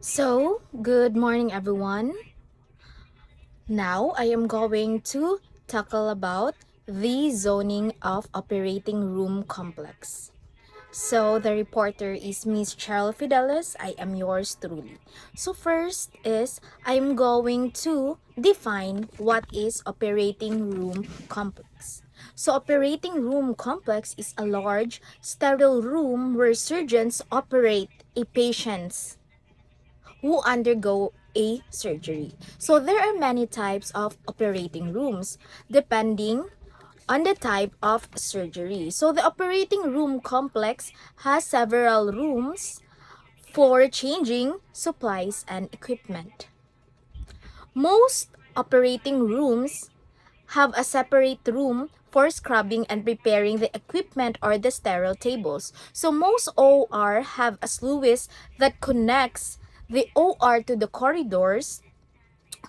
Good morning everyone. Now I am going to tackle about the zoning of operating room complex. The reporter is Miss Cheryl Fedelis. I am yours truly. First is I'm going to define what is operating room complex. Operating room complex is a large, sterile room where surgeons operate a patient's who undergo a surgery. There are many types of operating rooms depending on the type of surgery. The operating room complex has several rooms for changing supplies and equipment. Most operating rooms have a separate room for scrubbing and preparing the equipment or the sterile tables. Most OR have a sluice that connects the OR to the corridors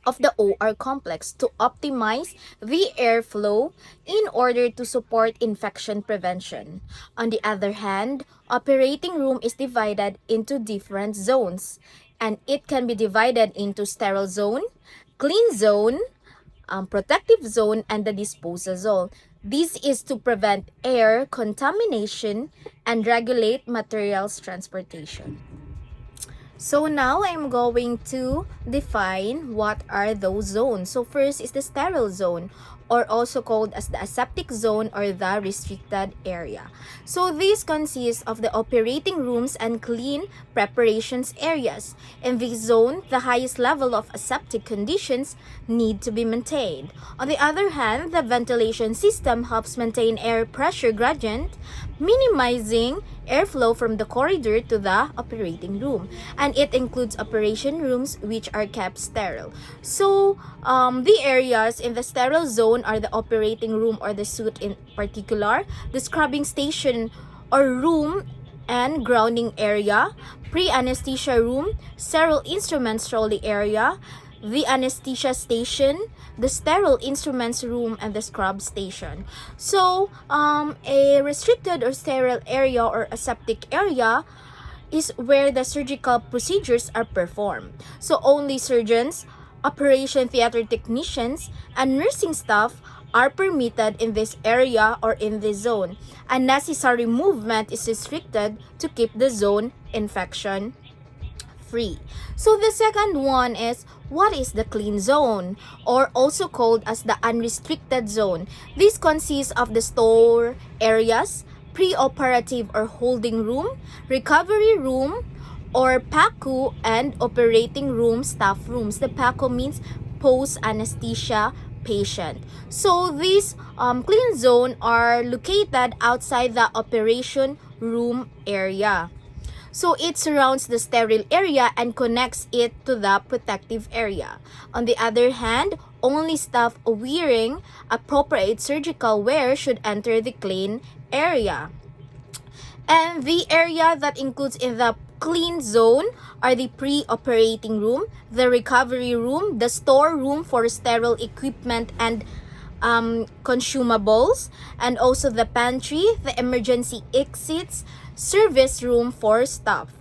of the OR complex to optimize the airflow in order to support infection prevention. On the other hand, operating room is divided into different zones, and it can be divided into sterile zone, clean zone, protective zone, and the disposal zone. This is to prevent air contamination and regulate materials transportation. Now I'm going to define what are those zones. First is the sterile zone, or also called as the aseptic zone or the restricted area. This consists of the operating rooms and clean preparations areas. In this zone, the highest level of aseptic conditions need to be maintained. On the other hand, the ventilation system helps maintain air pressure gradient, minimizing airflow from the corridor to the operating room, and it includes operation rooms which are kept sterile. The areas in the sterile zone are the operating room or the suite in particular, the scrubbing station or room and grounding area, pre-anesthesia room, sterile instruments trolley area, the anesthesia station, the sterile instruments room, and the scrub station. A restricted or sterile area or aseptic area is where the surgical procedures are performed. Only surgeons, operation theater technicians, and nursing staff are permitted in this area or in this zone. Unnecessary movement is restricted to keep the zone infection free. The second one is, what is the clean zone, or also called as the unrestricted zone? This consists of the store areas, pre-operative or holding room, recovery room, or PACU, and operating room staff rooms. The PACU means post-anesthesia patient. These clean zone are located outside the operation room area. It surrounds the sterile area and connects it to the protective area. On the other hand, only staff wearing appropriate surgical wear should enter the clean area. And the area that includes in the clean zone are the pre-operating room, the recovery room, the store room for sterile equipment and consumables, and also the pantry, the emergency exits, service room for staff.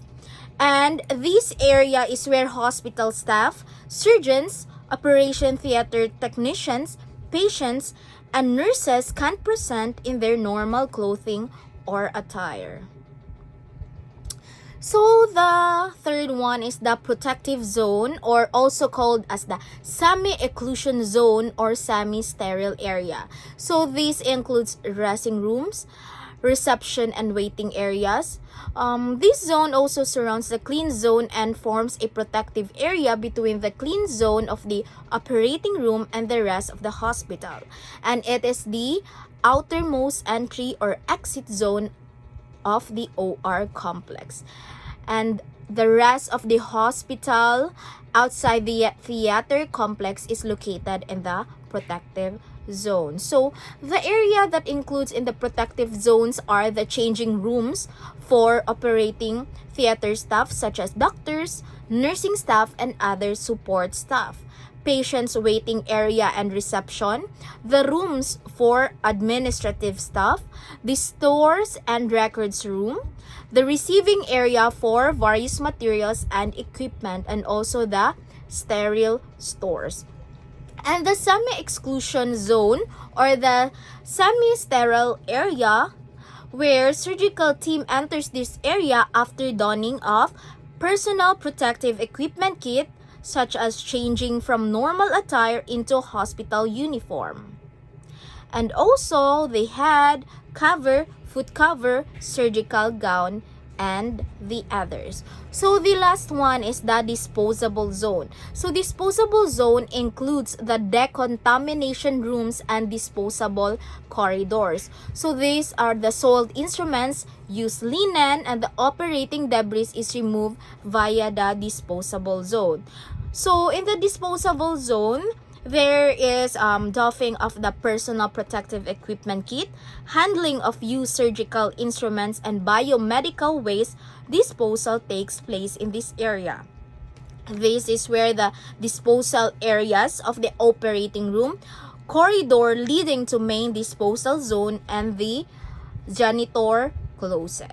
And this area is where hospital staff, surgeons, operation theater technicians, patients, and nurses can present in their normal clothing or attire. The third one is the protective zone, or also called as the semi-occlusion zone or semi-sterile area. This includes dressing rooms, reception and waiting areas. This zone also surrounds the clean zone and forms a protective area between the clean zone of the operating room and the rest of the hospital. And it is the outermost entry or exit zone of the OR complex. And the rest of the hospital outside the theater complex is located in the protective zone. The area that includes in the protective zones are the changing rooms for operating theater staff such as doctors, nursing staff, and other support staff, patients' waiting area and reception, the rooms for administrative staff, the stores and records room, the receiving area for various materials and equipment, and also the sterile stores. And the semi-exclusion zone, or the semi-sterile area, where surgical team enters this area after donning of personal protective equipment kit, such as changing from normal attire into hospital uniform. And also, they had cover, foot cover, surgical gown, and the others. So the last one is the disposable zone. So disposable zone includes the decontamination rooms and disposable corridors. So these are the soiled instruments, used linen, and the operating debris is removed via the disposable zone. So in the disposable zone, there is doffing of the personal protective equipment kit, handling of used surgical instruments, and biomedical waste disposal takes place in this area. This is where the disposal areas of the operating room, corridor leading to main disposal zone, and the janitor closet.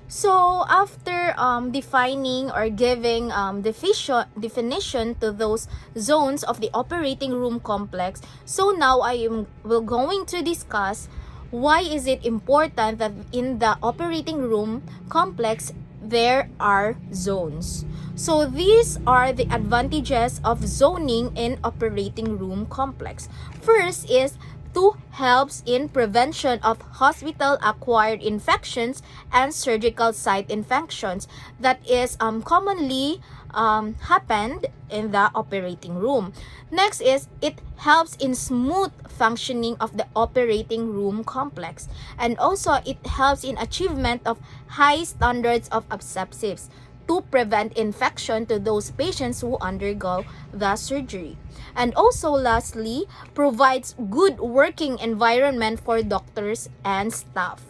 So after defining or giving definition to those zones of the operating room complex, so now will going to discuss why is it important that in the operating room complex there are zones. So these are the advantages of zoning in operating room complex. First is to helps in prevention of hospital-acquired infections and surgical site infections that is commonly happened in the operating room. Next is it helps in smooth functioning of the operating room complex, and also it helps in achievement of high standards of asepsis to prevent infection to those patients who undergo the surgery. And also lastly, provides good working environment for doctors and staff.